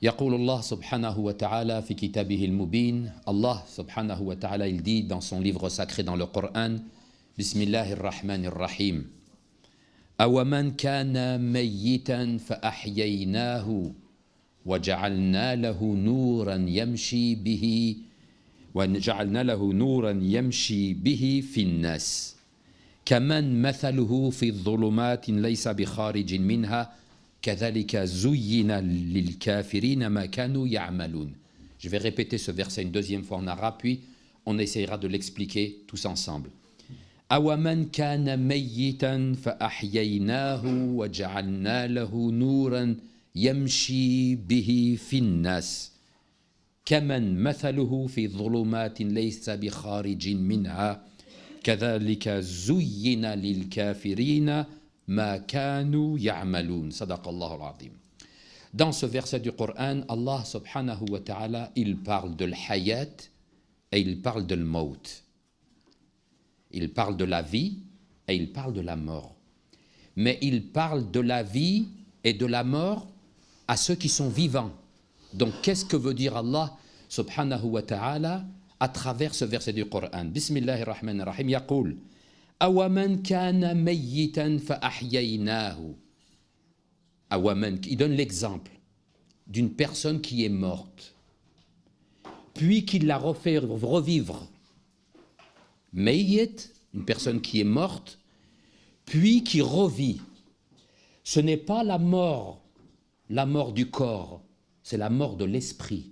يقول الله سبحانه وتعالى في كتابه المبين. Allah سبحانه وتعالى il dit dans son livre sacré dans le Coran, بسم الله الرحمن الرحيم. أومن كان ميتا فأحييناه وجعلنا له نورا يمشي به في الناس كمن مثله في الظلمات ليس بخارج منها كذلك زين للكافرين ما كانوا يعملون. Je vais répéter ce verset une deuxième fois en arabe, puis on essayera de l'expliquer tous ensemble. أومن كان ميتا فأحييناه وجعلنا له نورا يمشي به في الناس كمن مثله في ظلمات ليس بخارج منها كذلك زين للكافرين ما كانوا يعملون. صدق الله العظيم. Dans ce verset du Coran, Allah subhanahu wa ta'ala, il parle de l'hayat et il parle de l'maut. Il parle de la vie et il parle de la mort. Mais il parle de la vie et de la mort à ceux qui sont vivants. Donc, qu'est-ce que veut dire Allah subhanahu wa ta'ala à travers ce verset du Coran? Bismillahir Rahmanir Rahim, yaqul Awaman kana mayyitan fa ahyaynahu. Awaman, il donne l'exemple d'une personne qui est morte, puis qu'il la refait revivre. Mayyit, une personne qui est morte, puis qui revit. Ce n'est pas la mort du corps, c'est la mort de l'esprit,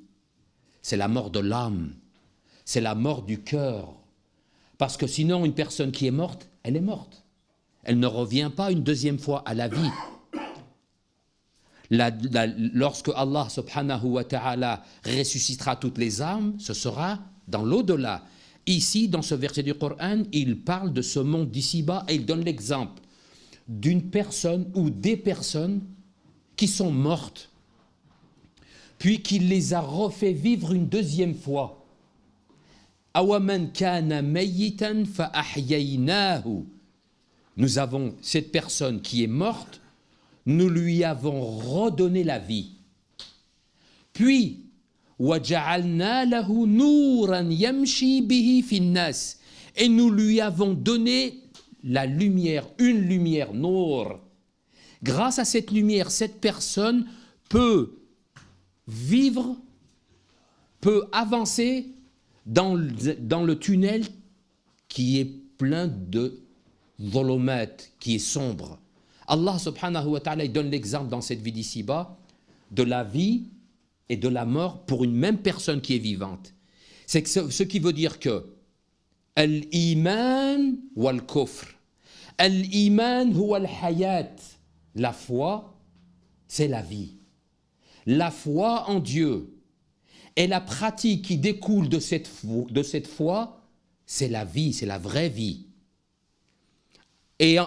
c'est la mort de l'âme, c'est la mort du cœur. Parce que sinon, une personne qui est morte, elle est morte. Elle ne revient pas une deuxième fois à la vie. Lorsque Allah subhanahu wa ta'ala ressuscitera toutes les âmes, ce sera dans l'au-delà. Ici, dans ce verset du Coran, il parle de ce monde d'ici-bas et il donne l'exemple d'une personne ou des personnes qui sont mortes, puis qu'il les a refait vivre une deuxième fois. Awaman kana mayyitan fa ahyaynahu. Nous avons cette personne qui est morte, nous lui avons redonné la vie. Puis وَجَعَلْنَا لَهُ نُورًا يَمْشِي بِهِ فِي النَّاسِ. Et nous lui avons donné la lumière, une lumière, nour. Grâce à cette lumière, cette personne peut vivre, peut avancer dans le tunnel qui est plein de dhulumat, qui est sombre. Allah subhanahu wa ta'ala donne l'exemple dans cette vie d'ici-bas de la vie et de la mort pour une même personne qui est vivante. C'est que ce qui veut dire que al-iman wal-kufr. Al-iman huwa al-hayat. La foi, c'est la vie. La foi en Dieu et la pratique qui découle de cette foi, c'est la vie, c'est la vraie vie. Et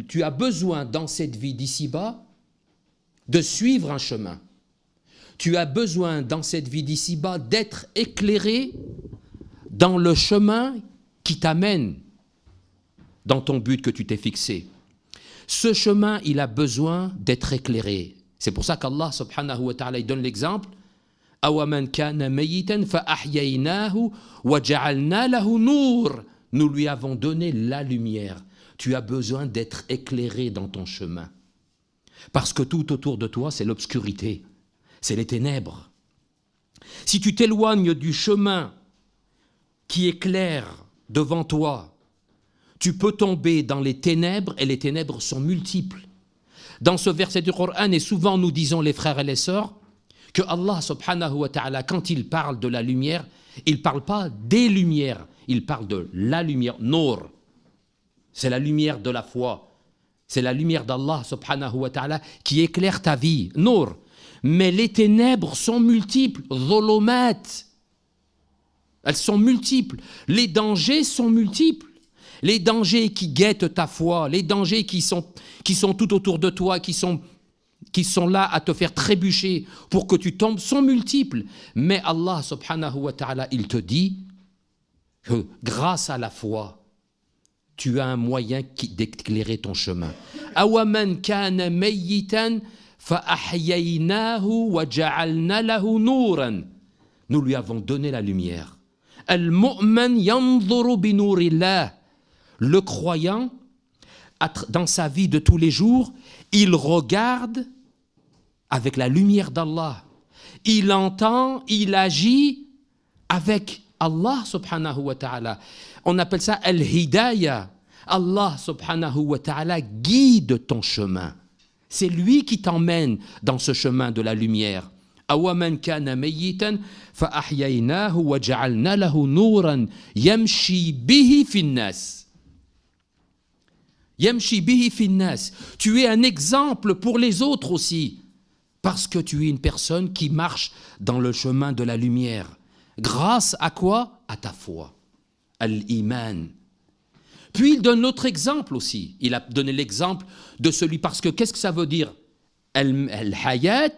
tu as besoin dans cette vie d'ici-bas de suivre un chemin. Tu as besoin dans cette vie d'ici-bas d'être éclairé dans le chemin qui t'amène dans ton but que tu t'es fixé. Ce chemin, il a besoin d'être éclairé. C'est pour ça qu'Allah subhanahu wa ta'ala donne l'exemple Awaman kana mayitan fa ahyaynahu wa ja'alna lahu nur. Nous lui avons donné la lumière. Tu as besoin d'être éclairé dans ton chemin. Parce que tout autour de toi, c'est l'obscurité. C'est les ténèbres. Si tu t'éloignes du chemin qui est clair devant toi, tu peux tomber dans les ténèbres et les ténèbres sont multiples. Dans ce verset du Coran, et souvent nous disons les frères et les sœurs, que Allah subhanahu wa ta'ala, quand il parle de la lumière, il ne parle pas des lumières, il parle de la lumière, nour. C'est la lumière de la foi. C'est la lumière d'Allah subhanahu wa ta'ala qui éclaire ta vie, nour. Mais les ténèbres sont multiples, dhulumat. Elles sont multiples. Les dangers sont multiples. Les dangers qui guettent ta foi, les dangers qui sont tout autour de toi, qui sont là à te faire trébucher pour que tu tombes, sont multiples. Mais Allah subhanahu wa ta'ala, il te dit que grâce à la foi, tu as un moyen d'éclairer ton chemin. Awaman kana mayyitan فَأَحْيَيْنَاهُ وَجَعَلْنَا لَهُ نُورًا. Nous lui avons donné la lumière. Al-mu'min yanzuru bi nurillah. Le croyant, dans sa vie de tous les jours, il regarde avec la lumière d'Allah. Il entend, il agit avec Allah subhanahu wa ta'ala. On appelle ça al-hidayah. Allah subhanahu wa ta'ala guide ton chemin. C'est lui qui t'emmène dans ce chemin de la lumière. أَوَمَنْ كَانَ مَيِّتًا فَأَحْيَيْنَاهُ وَجَعَلْنَا لَهُ نُورًا يَمْشِي بِهِ فِي النَّاسِ. يَمْشِي بِهِ فِي النَّاسِ. Tu es un exemple pour les autres aussi, parce que tu es une personne qui marche dans le chemin de la lumière. Grâce à quoi? À ta foi. Al-Iman. Puis il donne l'autre exemple aussi. Il a donné l'exemple de celui, parce que qu'est-ce que ça veut dire? Al-Hayat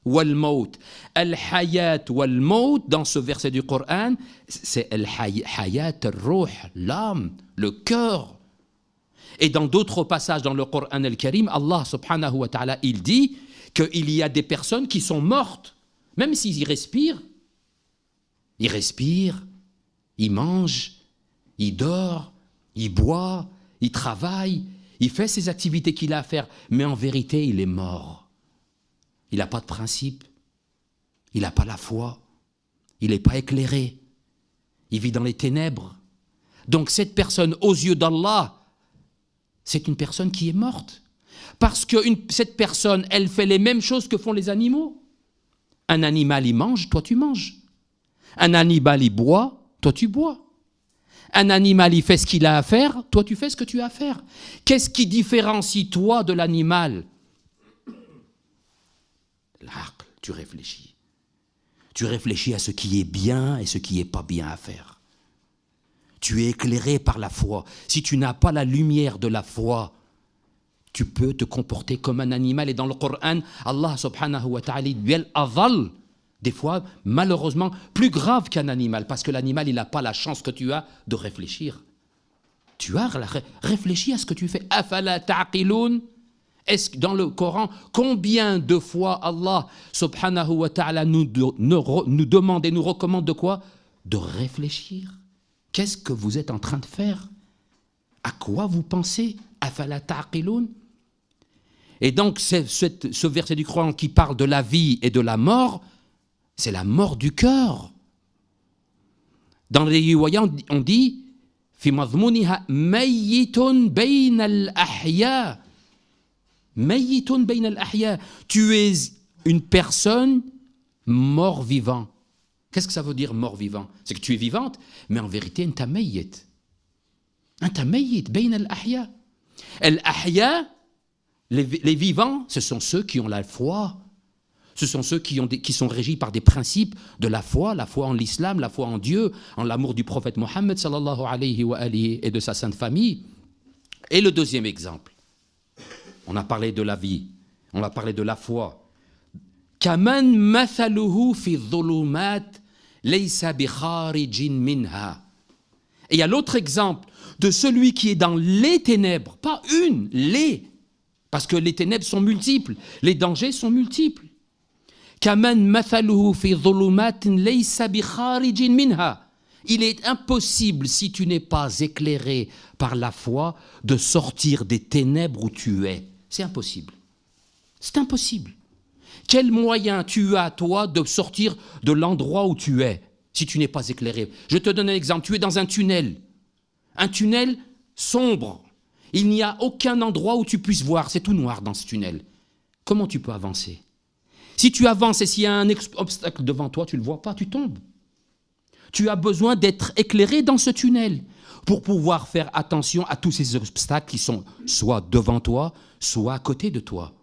wal-Maut. Al-Hayat wal-Maut, dans ce verset du Coran, c'est Al-Hayat al-Ruh, l'âme, le cœur. Et dans d'autres passages dans le Coran al-Karim, Allah subhanahu wa ta'ala, il dit qu'il y a des personnes qui sont mortes, même s'ils y respirent. Ils respirent, ils mangent, ils dorment, il boit, il travaille, il fait ses activités qu'il a à faire, mais en vérité, il est mort. Il n'a pas de principe, il n'a pas la foi, il n'est pas éclairé, il vit dans les ténèbres. Donc cette personne, aux yeux d'Allah, c'est une personne qui est morte. Parce que cette personne, elle fait les mêmes choses que font les animaux. Un animal, il mange, toi tu manges. Un animal, il boit, toi tu bois. Un animal, il fait ce qu'il a à faire, toi tu fais ce que tu as à faire. Qu'est-ce qui différencie toi de l'animal? L'aql, tu réfléchis. Tu réfléchis à ce qui est bien et ce qui n'est pas bien à faire. Tu es éclairé par la foi. Si tu n'as pas la lumière de la foi, tu peux te comporter comme un animal. Et dans le Coran, Allah subhanahu wa ta'ala dit al-adhal. Des fois, malheureusement, plus grave qu'un animal, parce que l'animal, il n'a pas la chance que tu as de réfléchir. Tu as réfléchi à ce que tu fais. Afala ta'qiloun. Est-ce que dans le Coran, combien de fois Allah subhanahu wa ta'ala nous demande et nous recommande de quoi? De réfléchir. Qu'est-ce que vous êtes en train de faire? À quoi vous pensez? Afala ta'qiloun. Et donc, ce verset du Coran qui parle de la vie et de la mort, c'est la mort du cœur. Dans les riwayats, on dit fi madhmuniha mayyitun bayna al-ahya. Mayyitun bayna al-ahya. Tu es une personne mort-vivant. Qu'est-ce que ça veut dire mort-vivant? C'est que tu es vivante, mais en vérité, anta mayyit. Anta mayyit bayna al-ahya. Al-ahya, les vivants, ce sont ceux qui ont la foi. Ce sont ceux qui sont régis par des principes de la foi en l'islam, la foi en Dieu, en l'amour du prophète Mohammed sallallahu alayhi wa alihi et de sa sainte famille. Et le deuxième exemple, on a parlé de la vie, on a parlé de la foi. Kaman mathaluhu fi dhulumat laysa bi kharijin minha. Et il y a l'autre exemple de celui qui est dans les ténèbres, pas une, les, parce que les ténèbres sont multiples, les dangers sont multiples. كَمَنْ مَثَلُهُ فِي ظُلُمَاتٍ لَيْسَ بِخَارِجٍ مِنْهَا. Il est impossible, si tu n'es pas éclairé par la foi, de sortir des ténèbres où tu es. C'est impossible. C'est impossible. Quel moyen tu as, toi, de sortir de l'endroit où tu es, si tu n'es pas éclairé? Je te donne un exemple. Tu es dans un tunnel sombre. Il n'y a aucun endroit où tu puisses voir. C'est tout noir dans ce tunnel. Comment tu peux avancer? Si tu avances et s'il y a un obstacle devant toi, tu ne le vois pas, tu tombes. Tu as besoin d'être éclairé dans ce tunnel pour pouvoir faire attention à tous ces obstacles qui sont soit devant toi, soit à côté de toi.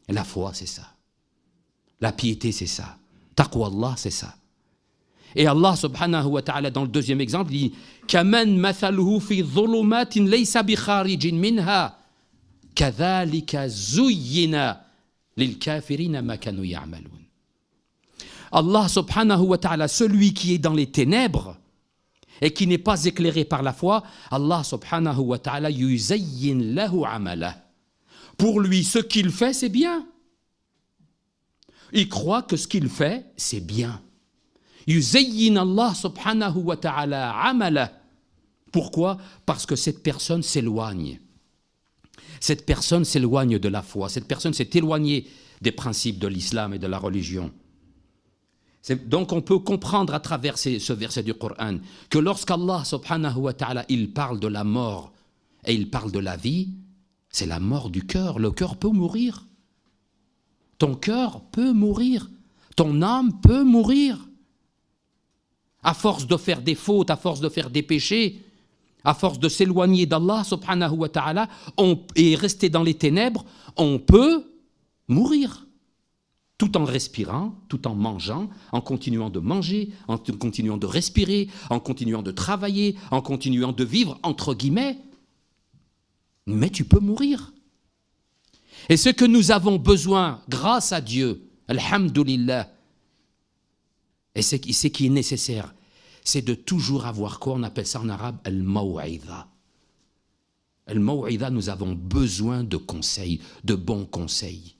Et la foi, c'est ça. La piété, c'est ça. Taqwa Allah, c'est ça. Et Allah subhanahu wa ta'ala, dans le deuxième exemple, il dit Kaman mathaluhu fi dhulumatin laysa bi kharijin minha kadhalika zuyyina lil kafirina ma kanu ya'malun. Allah subhanahu wa ta'ala, celui qui est dans les ténèbres et qui n'est pas éclairé par la foi, Allah subhanahu wa ta'ala yuzayyin lahu amala. Pour lui, ce qu'il fait, c'est bien. Il croit que ce qu'il fait, c'est bien. Yuzayyin Allah subhanahu wa ta'ala amala. Pourquoi? Parce que cette personne s'éloigne. Cette personne s'éloigne de la foi. Cette personne s'est éloignée des principes de l'islam et de la religion. Donc on peut comprendre à travers ce verset du Coran que lorsqu'Allah subhanahu wa ta'ala il parle de la mort et il parle de la vie, c'est la mort du cœur. Le cœur peut mourir. Ton cœur peut mourir. Ton âme peut mourir. À force de faire des fautes, à force de faire des péchés, à force de s'éloigner d'Allah subhanahu wa ta'ala et rester dans les ténèbres, on peut mourir. Tout en respirant, tout en mangeant, en continuant de manger, en continuant de respirer, en continuant de travailler, en continuant de vivre, entre guillemets. Mais tu peux mourir. Et ce que nous avons besoin, grâce à Dieu, alhamdulillah, et ce qui est nécessaire, c'est de toujours avoir quoi? On appelle ça en arabe al-maw'idha. Al-maw'idha, nous avons besoin de conseils, de bons conseils.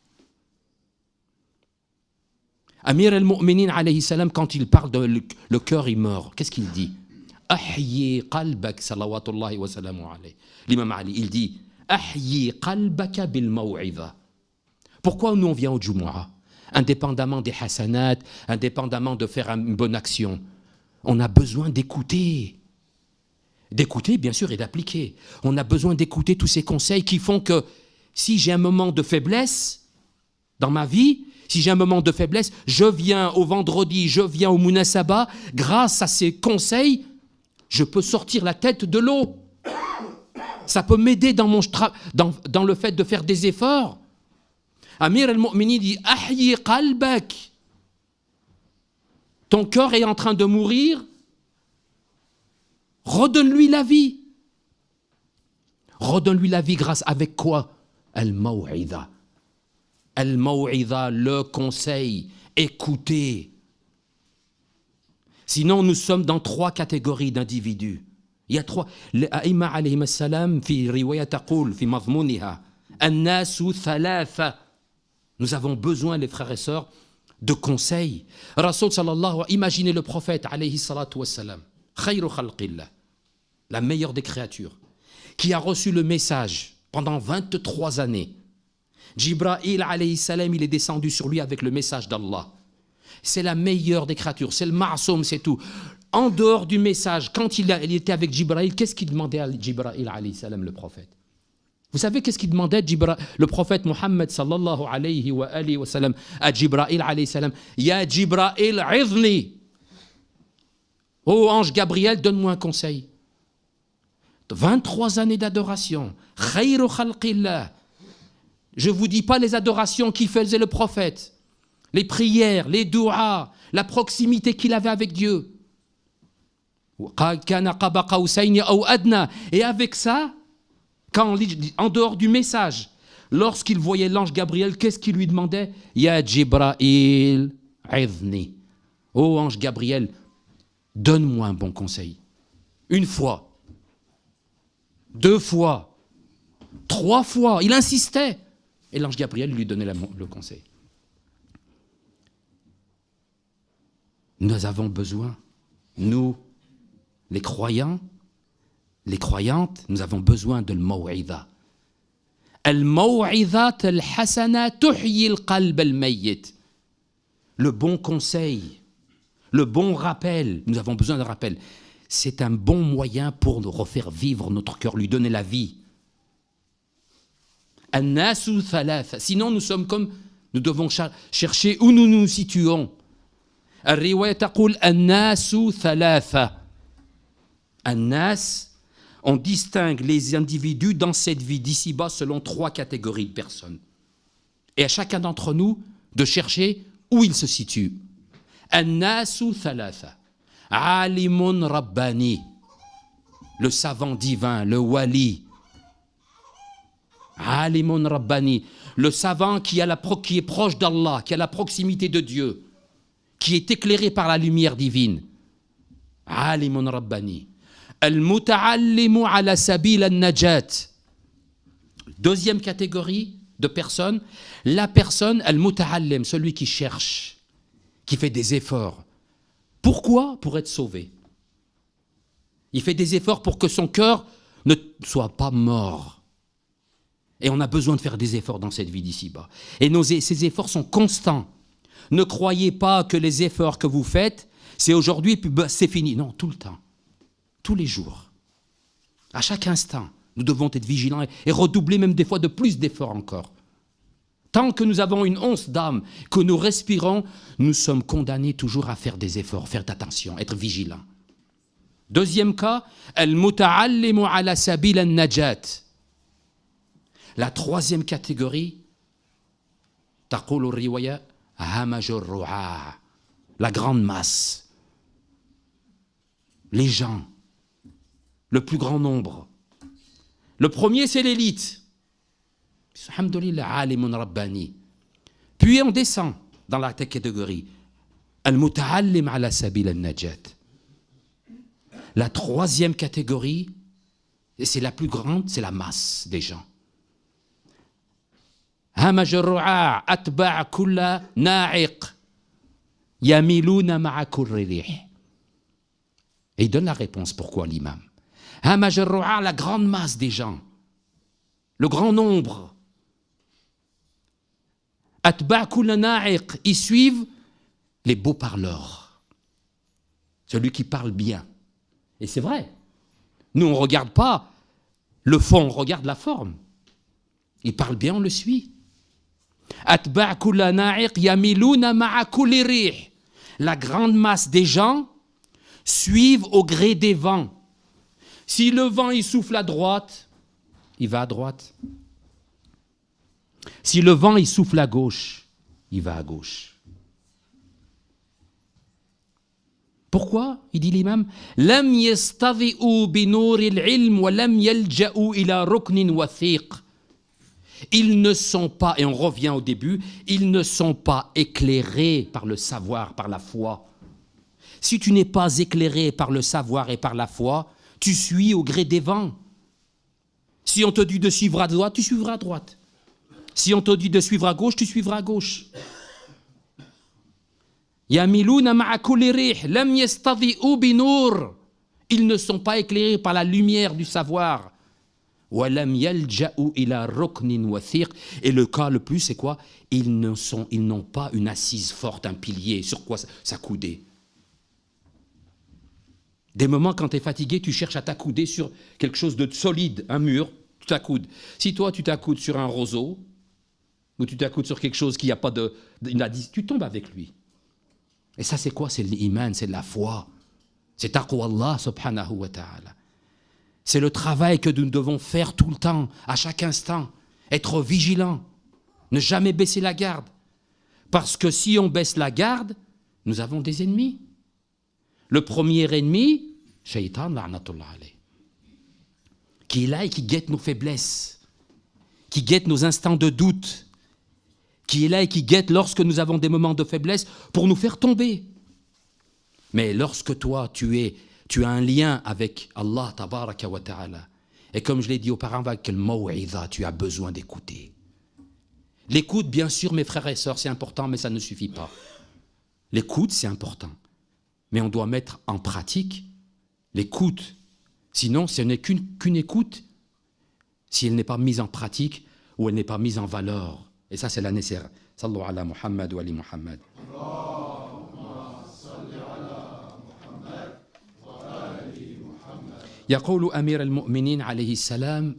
Amir al-Mu'minin alayhi salam, quand il parle de le cœur, il meurt. Qu'est-ce qu'il dit? Ahyi qalbak salawatullahi wa salamu alayhi. L'imam Ali, il dit Ahyi qalbaka bil maw'idha. Pourquoi nous on vient au Jumu'ah? Indépendamment des hasanat, indépendamment de faire une bonne action, on a besoin d'écouter. D'écouter, bien sûr, et d'appliquer. On a besoin d'écouter tous ces conseils qui font que si j'ai un moment de faiblesse dans ma vie, si j'ai un moment de faiblesse, je viens au vendredi, je viens au Munasaba, grâce à ces conseils, je peux sortir la tête de l'eau. Ça peut m'aider dans le fait de faire des efforts. Amir al-Mu'minin dit « Ahyi qalbak » Ton cœur est en train de mourir, redonne-lui la vie. Redonne-lui la vie grâce avec quoi? Al-Maw'idha. Al-Maw'idha, le conseil, écoutez. Sinon, nous sommes dans trois catégories d'individus. Il y a trois. L'Aïma alayhim as-salam, fi riwaya taqul, fi mazmuniha, an-nasu thalatha. Nous avons besoin, les frères et sœurs, de conseils. Rasoul sallallahu, imaginez le prophète alayhi salatu wassalam, khayru khalqillah, la meilleure des créatures, qui a reçu le message pendant 23 années. Jibra'il alayhi salam, il est descendu sur lui avec le message d'Allah. C'est la meilleure des créatures, c'est le ma'soum, c'est tout. En dehors du message, quand il était avec Jibra'il, qu'est-ce qu'il demandait à Jibra'il alayhi salam, le prophète? Vous savez qu'est-ce qu'il demandait le prophète Mohammed sallallahu alayhi wa sallam à Jibra'il alayhi salam? Ya Jibra'il izni. Ô ange Gabriel, donne-moi un conseil. 23 années d'adoration. Khayru khalqillah. Je ne vous dis pas les adorations qu'il faisait le prophète, les prières, les douas, la proximité qu'il avait avec Dieu. Et avec ça, en dehors du message, lorsqu'il voyait l'ange Gabriel, qu'est-ce qu'il lui demandait? Ya Jibra'il, izni. Oh ange Gabriel, donne-moi un bon conseil. Une fois, 2 fois, 3 fois, il insistait. Et l'ange Gabriel lui donnait le conseil. Nous avons besoin, nous, les croyants, les croyantes, nous avons besoin de l'maw'idha. Al-maw'idha al-hasana tuhyi al-qalb al-mayyit. Le bon conseil, le bon rappel, nous avons besoin de rappel. C'est un bon moyen pour nous refaire vivre notre cœur, lui donner la vie. An-nasu thalatha. Sinon, nous sommes comme, nous devons chercher où nous nous situons. Al-riwaya taqul an-nasu thalatha. An-nas, on distingue les individus dans cette vie d'ici-bas selon 3 catégories de personnes. Et à chacun d'entre nous de chercher où il se situe. An-nasu thalatha. Alimun rabbani. Le savant divin, le wali. Alimun rabbani. Le savant qui est proche d'Allah, qui a la proximité de Dieu, qui est éclairé par la lumière divine. Alimun rabbani. Al-muta'allimu ala sabil al-najat. Deuxième catégorie de personnes. La personne, al-muta'allim, celui qui cherche, qui fait des efforts. Pourquoi? Pour être sauvé. Il fait des efforts pour que son cœur ne soit pas mort. Et on a besoin de faire des efforts dans cette vie d'ici-bas. Et ces efforts sont constants. Ne croyez pas que les efforts que vous faites, c'est aujourd'hui, puis c'est fini. Non, tout le temps. Tous les jours. À chaque instant, nous devons être vigilants et redoubler même des fois de plus d'efforts encore. Tant que nous avons une once d'âme, que nous respirons, nous sommes condamnés toujours à faire des efforts, faire attention, être vigilants. Deuxième cas, al-muta'allimu ala sabil al-najat. La troisième catégorie, taqulu riwaya hamajur ru'a, la grande masse, les gens, le plus grand nombre. Le premier, c'est l'élite. Alhamdulillah, alimun rabbani. Puis on descend dans la catégorie al-muta'allim ala sabil al-najat. La troisième catégorie, et c'est la plus grande, c'est la masse des gens. همج الرعاع أتباع كل ناعق يميلون مع كل ريح. Et il donne la réponse pourquoi l'imam. همج الرعاع, la grande masse des gens, le grand nombre. أتباع كل ناعق, ils suivent les beaux parleurs, celui qui parle bien. Et c'est vrai. Nous, on ne regarde pas le fond, on regarde la forme. Il parle bien, on le suit. أتباع كل ناعق يميلون مع كل ريح. La grande masse des gens suivent au gré des vents. Si le vent il souffle à droite, il va à droite. Si le vent il souffle à gauche, il va à gauche. Pourquoi? Il dit l'imam, لم يستضئوا بنور العلم ولم يلجأوا إلى ركن وثيق. Ils ne sont pas, et on revient au début, ils ne sont pas éclairés par le savoir, par la foi. Si tu n'es pas éclairé par le savoir et par la foi, tu suis au gré des vents. Si on te dit de suivre à droite, tu suivras à droite. Si on te dit de suivre à gauche, tu suivras à gauche. يَمِلُونَ مَعَ كُلِّ رِيحٍ لَمْ يَسْتَضِئُوا بِنُورٍ. Ils ne sont pas éclairés par la lumière du savoir. وَلَمْ يَلْجَأُوا إِلَى رُكْنٍ وَثِيقٍ. Et le cas le plus, c'est quoi? Ils n'ont pas une assise forte, un pilier, sur quoi s'accouder. Des moments, quand tu es fatigué, tu cherches à t'accouder sur quelque chose de solide, un mur, tu t'accoudes. Si toi, tu t'accoudes sur un roseau, ou tu t'accoudes sur quelque chose qui n'a pas tu tombes avec lui. Et ça, c'est quoi? C'est l'iman, c'est la foi. C'est taqwa Allah subhanahu wa ta'ala. C'est le travail que nous devons faire tout le temps, à chaque instant. Être vigilant, ne jamais baisser la garde. Parce que si on baisse la garde, nous avons des ennemis. Le premier ennemi, Shaitan, la'natullah alayh, qui est là et qui guette nos faiblesses, qui guette nos instants de doute, qui est là et qui guette lorsque nous avons des moments de faiblesse pour nous faire tomber. Mais lorsque toi, tu as un lien avec Allah, tabaraka wa ta'ala, et comme je l'ai dit auparavant, avec le maw'idha, tu as besoin d'écouter. L'écoute, bien sûr, mes frères et sœurs, c'est important, mais ça ne suffit pas. L'écoute, c'est important. Mais on doit mettre en pratique l'écoute. Sinon, ce n'est qu'une écoute si elle n'est pas mise en pratique ou elle n'est pas mise en valeur. Et ça, c'est la nécessaire. Sallu ala Muhammad wa ali Muhammad. يقول أمير المؤمنين عليه السلام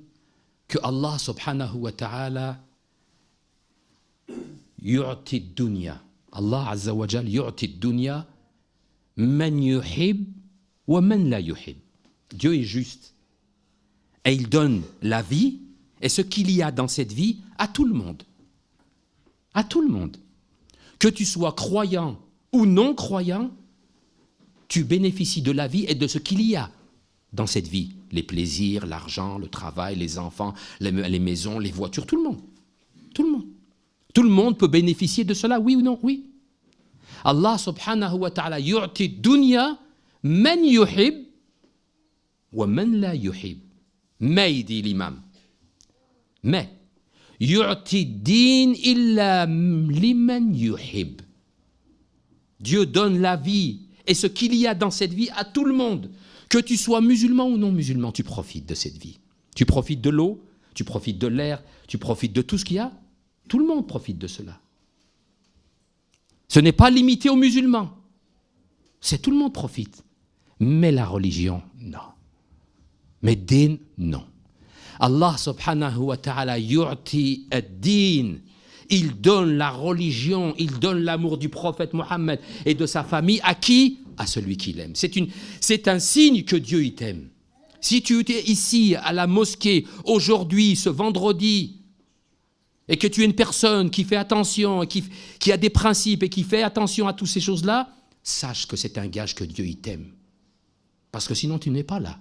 que Allah subhanahu wa ta'ala يعطي الدنيا. Allah azza wa jal يعطي الدنيا من يحب ومن لا يحب. Dieu est juste. Et il donne la vie et ce qu'il y a dans cette vie à tout le monde. À tout le monde. Que tu sois croyant ou non croyant, tu bénéficies de la vie et de ce qu'il y a dans cette vie. Les plaisirs, l'argent, le travail, les enfants, les maisons, les voitures, tout le monde. Tout le monde. Tout le monde peut bénéficier de cela, oui ou non? Oui. Allah subhanahu wa ta'ala yu'ti dunya man yuhib wa man la yuhib. Mais, il dit l'imam, mais yu'ti din illa liman yuhib. Dieu donne la vie et ce qu'il y a dans cette vie à tout le monde. Que tu sois musulman ou non musulman, tu profites de cette vie. Tu profites de l'eau, tu profites de l'air, tu profites de tout ce qu'il y a. Tout le monde profite de cela. Ce n'est pas limité aux musulmans. C'est tout le monde profite. Mais la religion, non. Mais din, non. Allah subhanahu wa ta'ala yu'ti ad-din. Il donne la religion, il donne l'amour du prophète Mohammed et de sa famille à qui? À celui qu'il aime. C'est un signe que Dieu il t'aime. Si tu es ici à la mosquée aujourd'hui, ce vendredi, et que tu es une personne qui fait attention, qui a des principes et qui fait attention à toutes ces choses-là, sache que c'est un gage que Dieu il t'aime. Parce que sinon tu n'es pas là.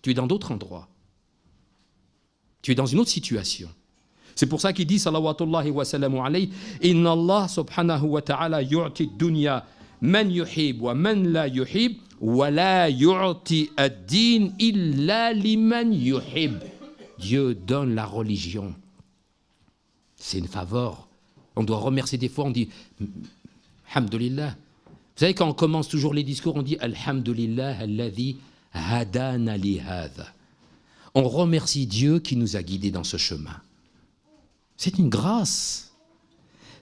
Tu es dans d'autres endroits. Tu es dans une autre situation. C'est pour ça qu'il dit, salawatullahi wa salamu alayhi, inna Allah subhanahu wa ta'ala yu'ti dunya man yuhib wa man la yuhib wa la yu'ti ad-din illa liman yuhib. Dieu donne la religion. C'est une faveur. On doit remercier des fois, on dit Alhamdulillah. Vous savez, quand on commence toujours les discours, on dit Alhamdulillah alladhi hadana li hadha. On remercie Dieu qui nous a guidés dans ce chemin. C'est une grâce.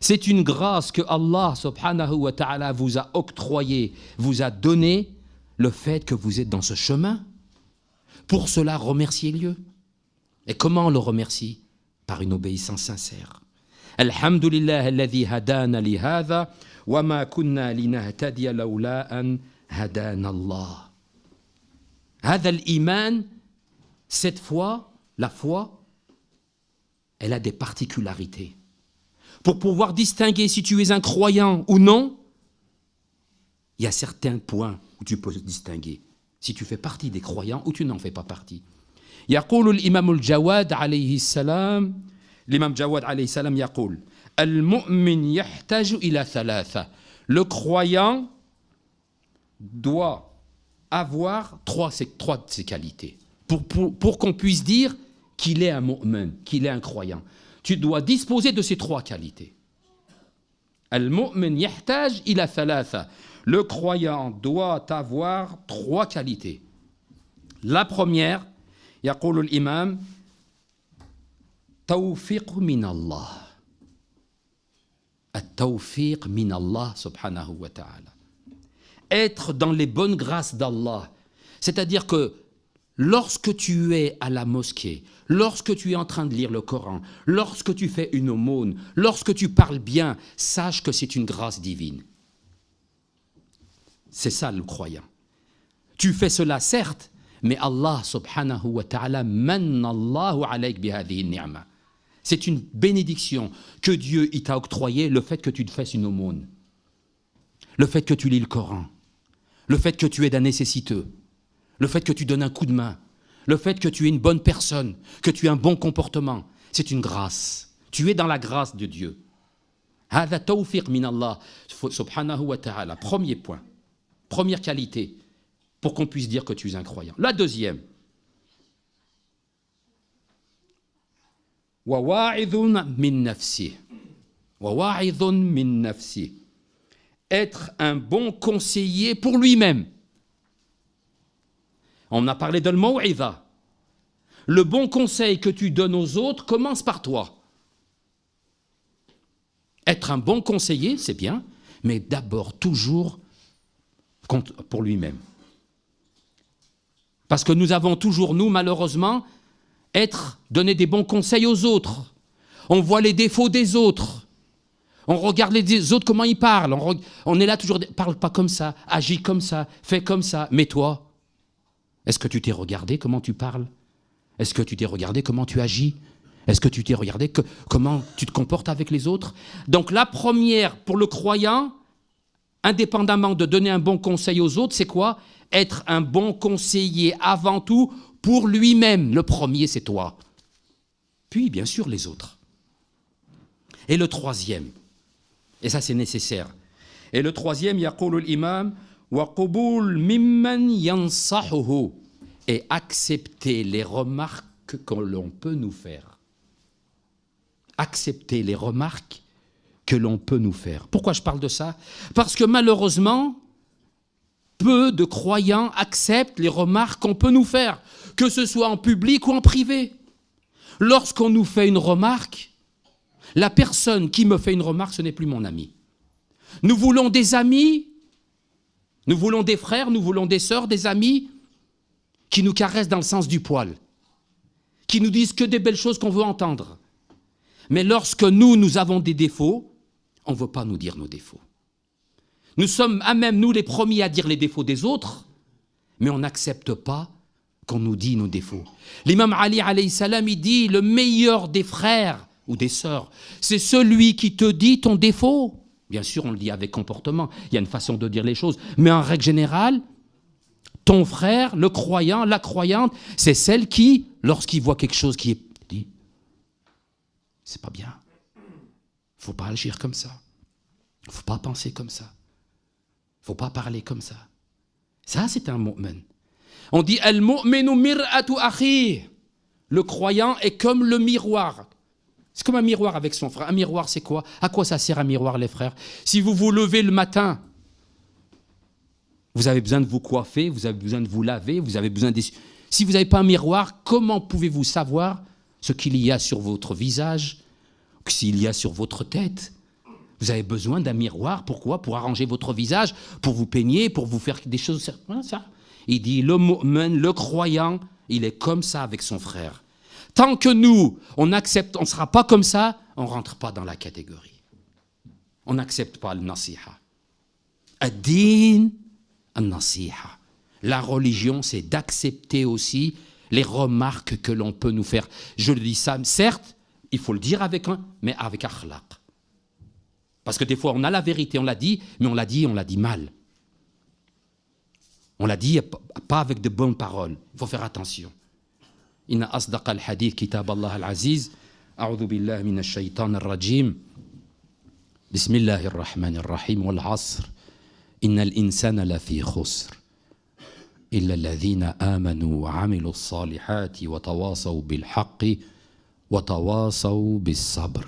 C'est une grâce que Allah subhanahu wa ta'ala vous a octroyée, vous a donné le fait que vous êtes dans ce chemin. Pour cela, remerciez Dieu. Et comment on le remercie? Par une obéissance sincère. Alhamdulillah alladhi hadana li hadha wa ma kunna linahtadiya lawla an hadana Allah. Hadha al-iman, cette foi, la foi, elle a des particularités. Pour pouvoir distinguer si tu es un croyant ou non, il y a certains points où tu peux distinguer. Si tu fais partie des croyants ou tu n'en fais pas partie. يقول الإمام الجواد عليه السلام الإمام جواد عليه السلام يقول المؤمن يحتاج إلى ثلاثة. Le croyant doit avoir trois de ces qualités. Pour qu'on puisse dire qu'il est un mu'min, qu'il est un croyant. Tu dois disposer de ces trois qualités. Al-mu'min yahtaj ila thalatha. Le croyant doit avoir trois qualités. La première, yaqulu al-imam, tawfiq min Allah. At-tawfiq min Allah subhanahu wa ta'ala. Être dans les bonnes grâces d'Allah. C'est-à-dire que lorsque tu es à la mosquée, lorsque tu es en train de lire le Coran, lorsque tu fais une aumône, lorsque tu parles bien, sache que c'est une grâce divine. C'est ça le croyant. Tu fais cela certes, mais Allah subhanahu wa ta'ala manna Allahu alayk bi hadhihi ni'ma. C'est une bénédiction que Dieu il t'a octroyé, le fait que tu te fasses une aumône, le fait que tu lis le Coran, le fait que tu aides un nécessiteux, le fait que tu donnes un coup de main, le fait que tu es une bonne personne, que tu as un bon comportement, c'est une grâce. Tu es dans la grâce de Dieu. Hadha tawfiq min Allah subhanahu wa ta'ala. Premier point, première qualité, pour qu'on puisse dire que tu es un croyant. La deuxième, wa wa'idhun min nafsi. Wa wa'idhun min nafsi. Être un bon conseiller pour lui-même. On a parlé de l'maw'idha. Le bon conseil que tu donnes aux autres commence par toi. Être un bon conseiller, c'est bien, mais d'abord toujours pour lui-même. Parce que nous avons toujours, nous, malheureusement, donner des bons conseils aux autres. On voit les défauts des autres. On regarde les autres, comment ils parlent. On est là toujours, parle pas comme ça, agis comme ça, fais comme ça. Mais toi, est-ce que tu t'es regardé comment tu parles? Est-ce que tu t'es regardé comment tu agis? Est-ce que tu t'es regardé comment tu te comportes avec les autres? Donc la première, pour le croyant, indépendamment de donner un bon conseil aux autres, c'est quoi? Être un bon conseiller avant tout pour lui-même. Le premier, c'est toi. Puis, bien sûr, les autres. Et le troisième, et ça c'est nécessaire, et le troisième, yaqulu l'imam, wa qubul mimman yansahuhu, et accepter les remarques que l'on peut nous faire. accepter les remarques que l'on peut nous faire. Pourquoi je parle de ça? Parce que malheureusement, peu de croyants acceptent les remarques qu'on peut nous faire, que ce soit en public ou en privé. Lorsqu'on nous fait une remarque, la personne qui me fait une remarque, ce n'est plus mon ami. Nous voulons des amis, nous voulons des frères, nous voulons des sœurs, des amis qui nous caressent dans le sens du poil, qui nous disent que des belles choses qu'on veut entendre. Mais lorsque nous avons des défauts, on ne veut pas nous dire nos défauts. Nous sommes à même, nous, les premiers à dire les défauts des autres, mais on n'accepte pas qu'on nous dise nos défauts. L'imam Ali, alayhi salam, il dit, le meilleur des frères ou des sœurs, c'est celui qui te dit ton défaut. Bien sûr, on le dit avec comportement, il y a une façon de dire les choses, mais en règle générale, ton frère, le croyant, la croyante, c'est celle qui, lorsqu'il voit quelque chose qui est dit, c'est pas bien. Il ne faut pas agir comme ça. Il ne faut pas penser comme ça. Il ne faut pas parler comme ça. Ça, c'est un mu'min. On dit al-mu'minu mir'atu akhi. Le croyant est comme le miroir. C'est comme un miroir avec son frère. Un miroir, c'est quoi? À quoi ça sert un miroir, les frères? Si vous vous levez le matin, vous avez besoin de vous coiffer, vous avez besoin de vous laver, vous avez besoin de... Si vous n'avez pas un miroir, comment pouvez-vous savoir ce qu'il y a sur votre visage, s'il y a sur votre tête? Vous avez besoin d'un miroir, pourquoi? Pour arranger votre visage, pour vous peigner, pour vous faire des choses... Voilà ça. Il dit, le mu'min, le croyant, il est comme ça avec son frère. Tant que nous, on accepte, on ne sera pas comme ça, on ne rentre pas dans la catégorie. On n'accepte pas le nasiha. Ad-din an-nasiha. La religion, c'est d'accepter aussi les remarques que l'on peut nous faire. Je le dis ça, certes, il faut le dire avec mais avec akhlaq. Parce que des fois, on a la vérité, on l'a dit, mais on l'a dit mal. On l'a dit pas avec de bonnes paroles. Il faut faire attention. Inna asdaqa al-hadith kitab Allah al-aziz. A'udhu billahi minash shaitan ar-rajim. Bismillahir rahmanir rahim. Wal 'asr. Innal insana lafi khusr. Illa alladhina amanu wa 'amilu s-salihati wa tawasaw bil haqqi wa tawasaw bis sabr.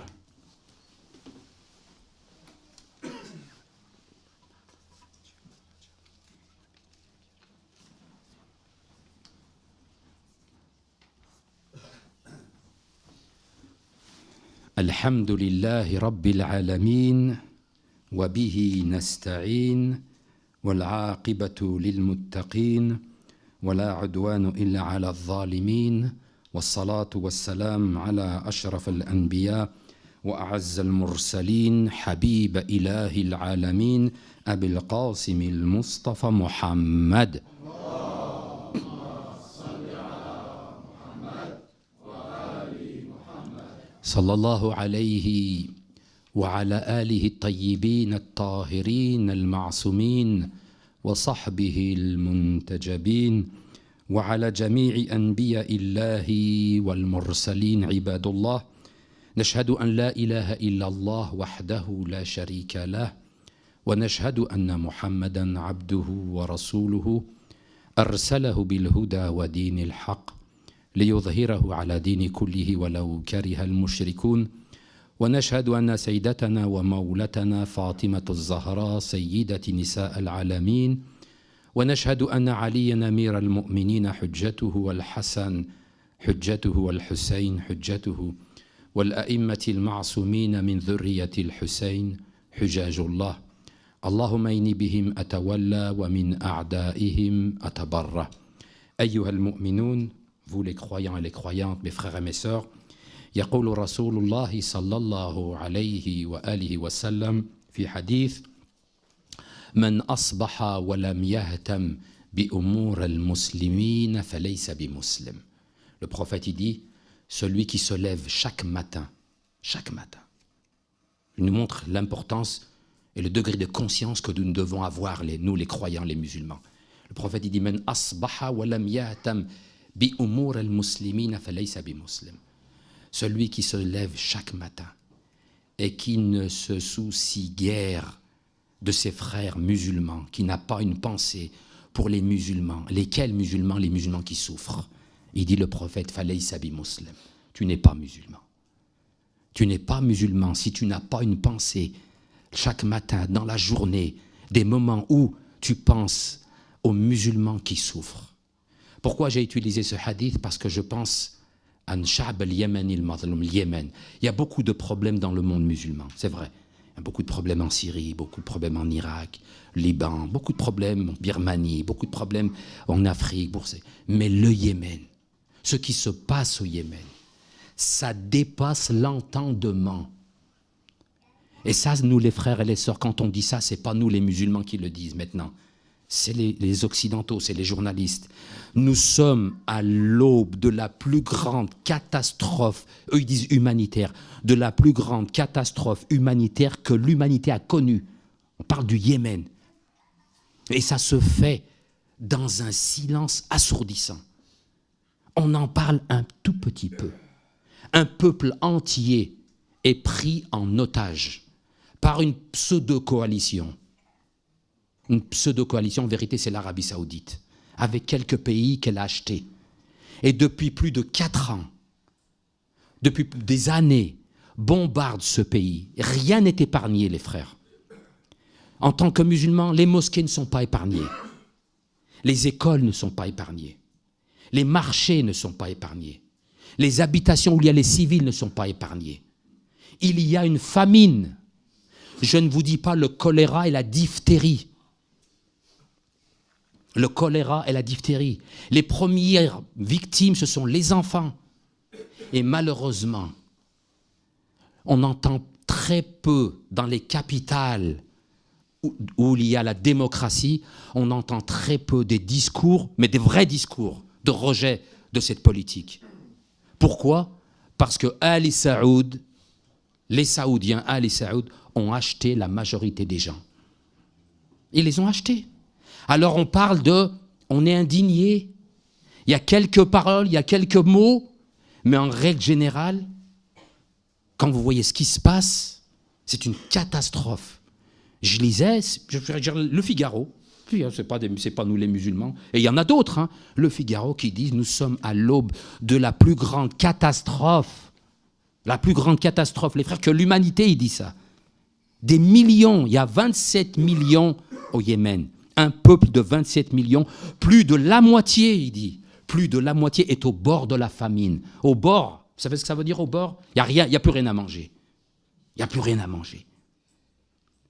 الحمد لله رب العالمين وبه نستعين والعاقبة للمتقين ولا عدوان إلا على الظالمين والصلاة والسلام على أشرف الأنبياء وأعز المرسلين حبيب إله العالمين أبي القاسم المصطفى محمد صلى الله عليه وعلى آله الطيبين الطاهرين المعصومين وصحبه المنتجبين وعلى جميع أنبياء الله والمرسلين عباد الله نشهد أن لا إله إلا الله وحده لا شريك له ونشهد أن محمدا عبده ورسوله أرسله بالهدى ودين الحق ليظهره على دين كله ولو كره المشركون ونشهد أن سيدتنا ومولتنا فاطمة الزهراء سيدة نساء العالمين ونشهد أن عليا أمير المؤمنين حجته والحسن حجته والحسين حجته والأئمة المعصومين من ذرية الحسين حجاج الله اللهم إني بهم أتولى ومن أعدائهم أتبرأ أيها المؤمنون vous les croyants et les croyantes, mes frères et mes sœurs, يقول رسول الله صلى الله عليه وآله وسلم في حديث من أصبح ولم يهتم بأمور المسلمين فليس بمسلم. Le prophète il dit, celui qui se lève chaque matin, il nous montre l'importance et le degré de conscience que nous devons avoir, nous les croyants, les musulmans. Le prophète il dit, من أصبح ولم يهتم بأمور المسلمين فليس بمسلم. Celui qui se lève chaque matin et qui ne se soucie guère de ses frères musulmans, qui n'a pas une pensée pour les musulmans. Lesquels musulmans? Les musulmans qui souffrent. Il dit le prophète, فليس بمسلم. Tu n'es pas musulman. Tu n'es pas musulman si tu n'as pas une pensée chaque matin, dans la journée, des moments où tu penses aux musulmans qui souffrent. Pourquoi j'ai utilisé ce hadith? Parce que je pense à Sha'b al-Yamani al-Mazlum, le Yémen. Il y a beaucoup de problèmes dans le monde musulman, c'est vrai. Il y a beaucoup de problèmes en Syrie, beaucoup de problèmes en Irak, Liban, beaucoup de problèmes en Birmanie, beaucoup de problèmes en Afrique. Mais le Yémen, ce qui se passe au Yémen, ça dépasse l'entendement. Et ça, nous les frères et les sœurs, quand on dit ça, ce n'est pas nous les musulmans qui le disent maintenant. C'est les occidentaux, c'est les journalistes. Nous sommes à l'aube de la plus grande catastrophe, eux ils disent humanitaire, de la plus grande catastrophe humanitaire que l'humanité a connue. On parle du Yémen. Et ça se fait dans un silence assourdissant. On en parle un tout petit peu. Un peuple entier est pris en otage par une pseudo-coalition. Une pseudo-coalition, en vérité, c'est l'Arabie Saoudite, avec quelques pays qu'elle a achetés. Et depuis plus de 4 ans, depuis des années, bombarde ce pays. Rien n'est épargné, les frères. En tant que musulmans, les mosquées ne sont pas épargnées. Les écoles ne sont pas épargnées. Les marchés ne sont pas épargnés. Les habitations où il y a les civils ne sont pas épargnées. Il y a une famine. Je ne vous dis pas le choléra et la diphtérie. Le choléra et la diphtérie. Les premières victimes, ce sont les enfants. Et malheureusement, on entend très peu dans les capitales où il y a la démocratie, on entend très peu des discours, mais des vrais discours de rejet de cette politique. Pourquoi? Parce que Ali Saoud, les Saoudiens, Ali Saoud, ont acheté la majorité des gens. Ils les ont achetés. Alors on parle on est indigné. Il y a quelques paroles, il y a quelques mots, mais en règle générale, quand vous voyez ce qui se passe, c'est une catastrophe. Je lisais, je vais dire Le Figaro, c'est pas nous les musulmans, et il y en a d'autres, hein, Le Figaro qui dit « Nous sommes à l'aube de la plus grande catastrophe ». La plus grande catastrophe, les frères, que l'humanité, il dit ça. Des millions, il y a 27 millions au Yémen. Un peuple de 27 millions, plus de la moitié, il dit, plus de la moitié est au bord de la famine. Au bord, vous savez ce que ça veut dire au bord? Il n'y a plus rien à manger. Il n'y a plus rien à manger.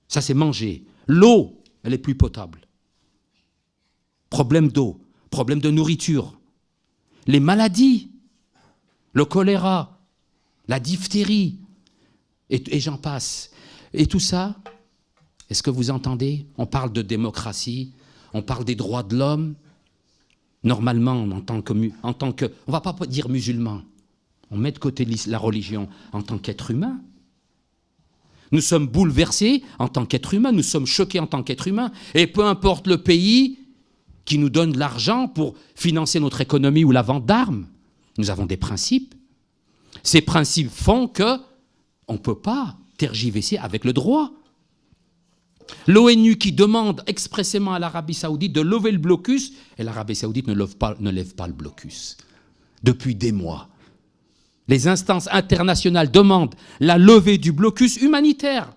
Ça, c'est manger. L'eau, elle est plus potable. Problème d'eau, problème de nourriture. Les maladies, le choléra, la diphtérie, et j'en passe. Et tout ça, est-ce que vous entendez? On parle de démocratie, on parle des droits de l'homme. Normalement, en tant que, on ne va pas dire musulman, on met de côté la religion en tant qu'être humain. Nous sommes bouleversés en tant qu'être humain, nous sommes choqués en tant qu'être humain, et peu importe le pays qui nous donne de l'argent pour financer notre économie ou la vente d'armes, nous avons des principes. Ces principes font qu'on ne peut pas tergiverser avec le droit. L'ONU qui demande expressément à l'Arabie Saoudite de lever le blocus, et l'Arabie Saoudite ne lève pas le blocus depuis des mois. Les instances internationales demandent la levée du blocus humanitaire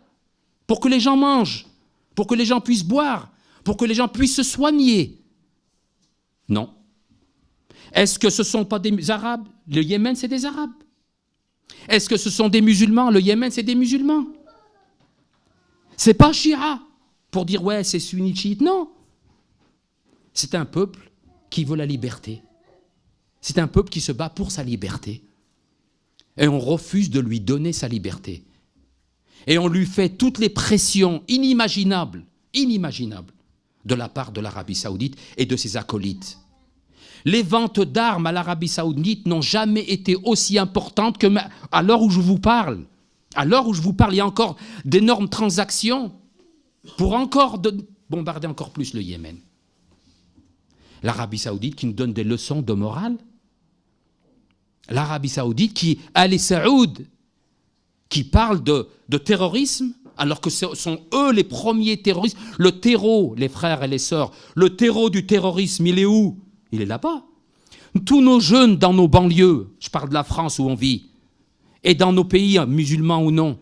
pour que les gens mangent, pour que les gens puissent boire, pour que les gens puissent se soigner. Non. Est-ce que ce ne sont pas des Arabes? Le Yémen, c'est des Arabes. Est-ce que ce sont des musulmans? Le Yémen, c'est des musulmans. C'est pas Shia pour dire ouais, c'est sunnite, chiite. Non. C'est un peuple qui veut la liberté. C'est un peuple qui se bat pour sa liberté. Et on refuse de lui donner sa liberté. Et on lui fait toutes les pressions inimaginables de la part de l'Arabie Saoudite et de ses acolytes. Les ventes d'armes à l'Arabie Saoudite n'ont jamais été aussi importantes qu'à l'heure où je vous parle. À l'heure où je vous parle, il y a encore d'énormes transactions pour encore bombarder encore plus le Yémen. L'Arabie Saoudite qui nous donne des leçons de morale. L'Arabie Saoudite qui, Ali Saoud, qui parle de terrorisme, alors que ce sont eux les premiers terroristes. Le terreau, les frères et les sœurs, le terreau du terrorisme, il est où? Il est là-bas. Tous nos jeunes dans nos banlieues, je parle de la France où on vit, et dans nos pays, musulmans ou non,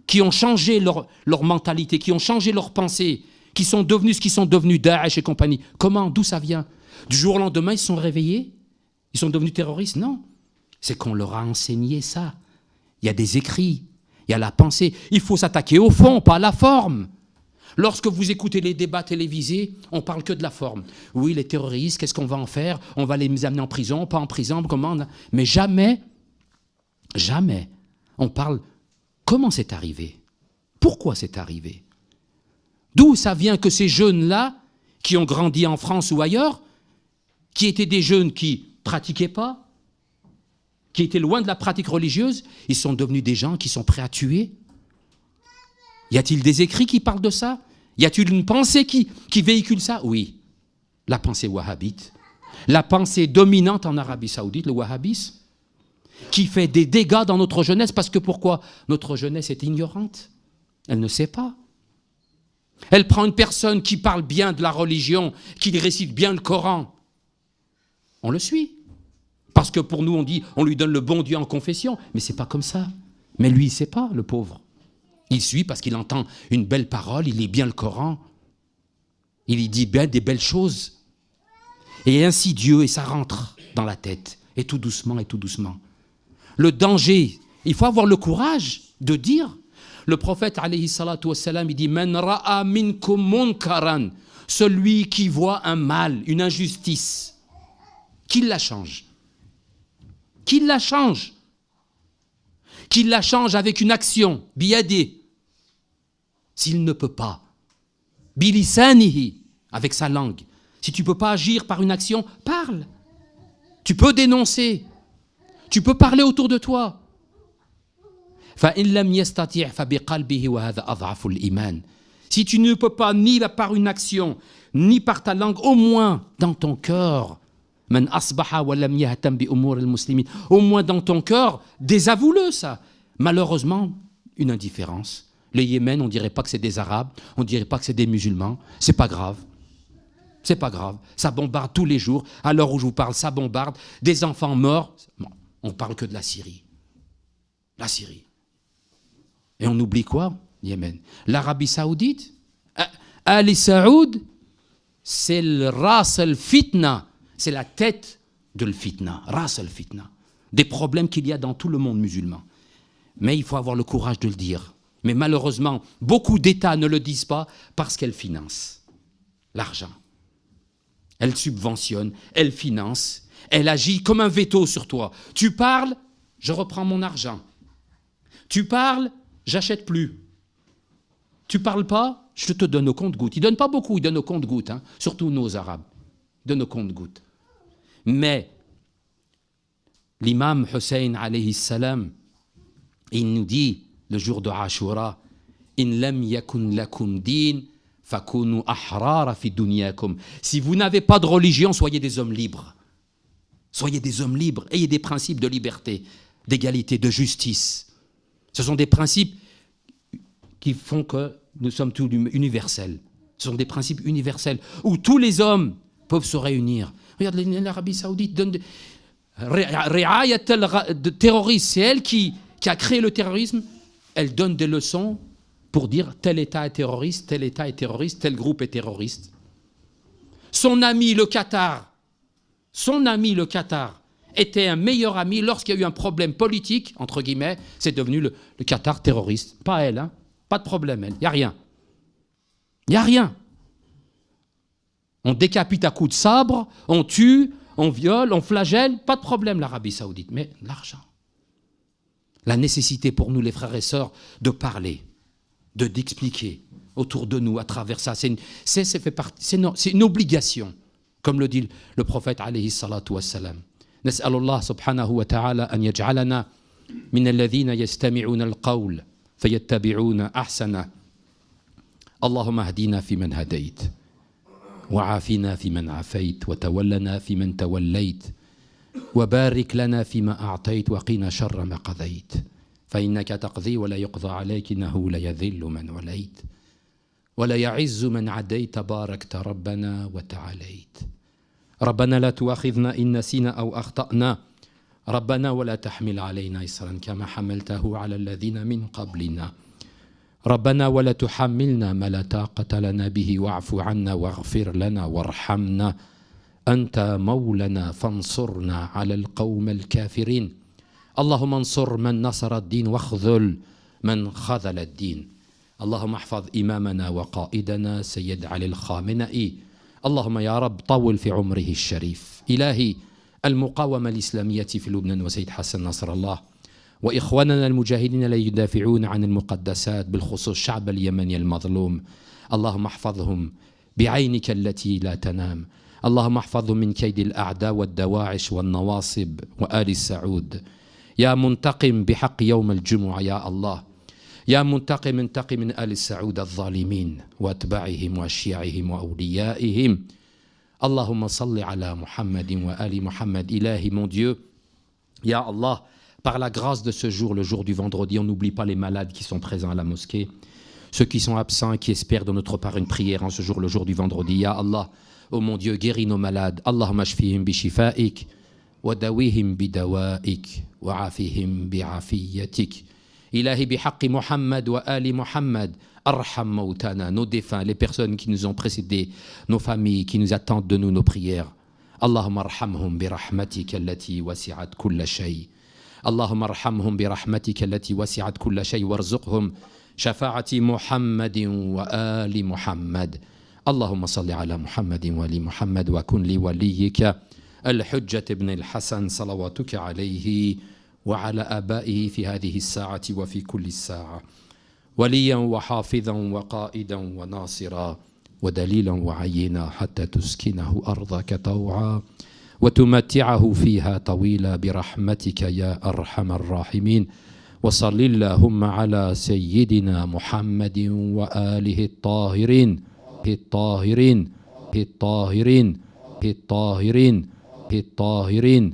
qui ont changé leur mentalité, qui ont changé leur pensée, qui sont devenus ce qu'ils sont devenus, Daesh et compagnie. Comment? D'où ça vient? Du jour au lendemain, ils se sont réveillés? Ils sont devenus terroristes? Non. C'est qu'on leur a enseigné ça. Il y a des écrits, il y a la pensée. Il faut s'attaquer au fond, pas à la forme. Lorsque vous écoutez les débats télévisés, on ne parle que de la forme. Oui, les terroristes, qu'est-ce qu'on va en faire? On va les amener en prison, pas en prison, comment? Mais jamais, jamais, on parle comment c'est arrivé? Pourquoi c'est arrivé? D'où ça vient que ces jeunes-là, qui ont grandi en France ou ailleurs, qui étaient des jeunes qui ne pratiquaient pas, qui étaient loin de la pratique religieuse, ils sont devenus des gens qui sont prêts à tuer? Y a-t-il des écrits qui parlent de ça? Y a-t-il une pensée qui véhicule ça? Oui, la pensée wahhabite, la pensée dominante en Arabie Saoudite, le wahhabisme, qui fait des dégâts dans notre jeunesse. Parce que pourquoi? Notre jeunesse est ignorante, elle ne sait pas. Elle prend une personne qui parle bien de la religion, qui récite bien le Coran, on le suit. Parce que pour nous, on dit, on lui donne le bon Dieu en confession, mais c'est pas comme ça. Mais lui, il ne sait pas, le pauvre. Il suit parce qu'il entend une belle parole, il lit bien le Coran, il y dit bien des belles choses. Et ainsi Dieu, et ça rentre dans la tête, et tout doucement, et tout doucement. Le danger, il faut avoir le courage de dire. Le prophète, alayhi salatu wassalam, il dit « Man ra'a minkum munkaran » celui qui voit un mal, une injustice, qu'il la change. Qu'il la change. Qu'il la change avec une action, biyadi. S'il ne peut pas, bilisanihi, avec sa langue. Si tu ne peux pas agir par une action, parle. Tu peux dénoncer. Tu peux parler autour de toi. Si tu ne peux pas ni par une action, ni par ta langue, au moins dans ton cœur. Au moins dans ton cœur, désavoue-le ça. Malheureusement, une indifférence. Le Yémen, on ne dirait pas que c'est des Arabes, on ne dirait pas que c'est des musulmans. C'est pas grave. C'est pas grave. Ça bombarde tous les jours. À l'heure où je vous parle, ça bombarde. Des enfants morts. Bon, on ne parle que de la Syrie. La Syrie. Et on oublie quoi? Yémen. L'Arabie Saoudite, Ali Saoud, c'est le ras al-fitna. C'est la tête de l'fitna, ras al-fitna. Des problèmes qu'il y a dans tout le monde musulman. Mais il faut avoir le courage de le dire. Mais malheureusement, beaucoup d'États ne le disent pas parce qu'elles financent l'argent. Elles subventionnent, elles financent, elles agissent comme un veto sur toi. Tu parles, je reprends mon argent. Tu parles, j'achète plus. Tu parles pas, je te donne au compte-gouttes. Ils ne donnent pas beaucoup, ils donnent au compte-gouttes, hein, surtout nos Arabes. Ils donnent au compte-gouttes. Mais l'imam Hussein, alayhi salam, il nous dit, le jour de Ashura, « In lam yakun lakum din, fakunu ahrara fi dunyakum » Si vous n'avez pas de religion, soyez des hommes libres. Soyez des hommes libres, ayez des principes de liberté, d'égalité, de justice. Ce sont des principes qui font que nous sommes tous universels. Ce sont des principes universels où tous les hommes peuvent se réunir. Regarde, l'Arabie Saoudite donne des... Ri'ayat terroriste, c'est elle qui a créé le terrorisme. Elle donne des leçons pour dire tel État est terroriste, tel groupe est terroriste. Son ami, le Qatar, était un meilleur ami lorsqu'il y a eu un problème politique, entre guillemets, c'est devenu le Qatar terroriste. Pas elle, hein? Pas de problème, elle. Il n'y a rien. Il n'y a rien. On décapite à coups de sabre, on tue, on viole, on flagelle, pas de problème l'Arabie Saoudite. Mais l'argent. La nécessité pour nous, les frères et sœurs, de parler, d'expliquer autour de nous à travers ça. C'est une obligation, comme le dit le prophète alayhi salatu wassalam. نسأل الله سبحانه وتعالى أن يجعلنا من الذين يستمعون القول فيتبعون أحسنه اللهم اهدنا فيمن هديت وعافنا فيمن عافيت وتولنا فيمن توليت وبارك لنا فيما أعطيت وقنا شر ما قضيت فإنك تقضي ولا يقضى عليك إنه لا يذل من وليت ولا يعز من عديت باركت ربنا وتعاليت ربنا لا تؤاخذنا إن نسينا أو أخطأنا ربنا ولا تحمل علينا إصرا كما حملته على الذين من قبلنا ربنا ولا تحملنا ما لا طاقة لنا به واعف عنا واغفر لنا وارحمنا أنت مولانا فانصرنا على القوم الكافرين اللهم انصر من نصر الدين واخذل من خذل الدين اللهم احفظ إمامنا وقائدنا سيد علي الخامنئي اللهم يا رب طول في عمره الشريف إلهي المقاومة الإسلامية في لبنان وسيد حسن نصر الله وإخواننا المجاهدين الذين يدافعون عن المقدسات بالخصوص الشعب اليمني المظلوم اللهم احفظهم بعينك التي لا تنام اللهم احفظهم من كيد الأعداء والدواعش والنواصب وآل السعود يا منتقم بحق يوم الجمعة يا الله يا منتقم انتقم من آل السعود الظالمين وأتباعهم وأشياعهم وأوليائهم اللهم صل على Muhammad وآل Muhammad إلهي mon Dieu Ya Allah par la grâce de ce jour, le jour du vendredi, on n'oublie pas les malades qui sont présents à la mosquée, ceux qui sont absents et qui espèrent de notre part une prière en ce jour, le jour du vendredi. Ya Allah, oh mon Dieu, guéris nos malades. Allahumma shfihim bi shifaik, wa dawihim bi dawaik, wa afihim bi afiyatik. Ilahi bi haqqi Muhammad wa ali Muhammad, arham mautana, nos défunts, les personnes qui nous ont précédés, nos familles qui nous attendent de nous nos prières. Allahumma arhamhum bi rahmatika allati wasi'at kulla shay. اللهم ارحمهم برحمتك التي وسعت كل شيء وارزقهم شفاعة محمد وآل محمد اللهم صل على محمد وآل محمد وكن لوليك الحجة بن الحسن صلواتك عليه وعلى آبائه في هذه الساعة وفي كل الساعة وليا وحافظا وقائدا وناصرا ودليلا وعينا حتى تسكنه أرضك طوعا وتمتعه فيها طويلا برحمتك يا أرحم الراحمين وصل اللهم على سيدنا محمد وآله الطاهرين الطاهرين الطاهرين الطاهرين الطاهرين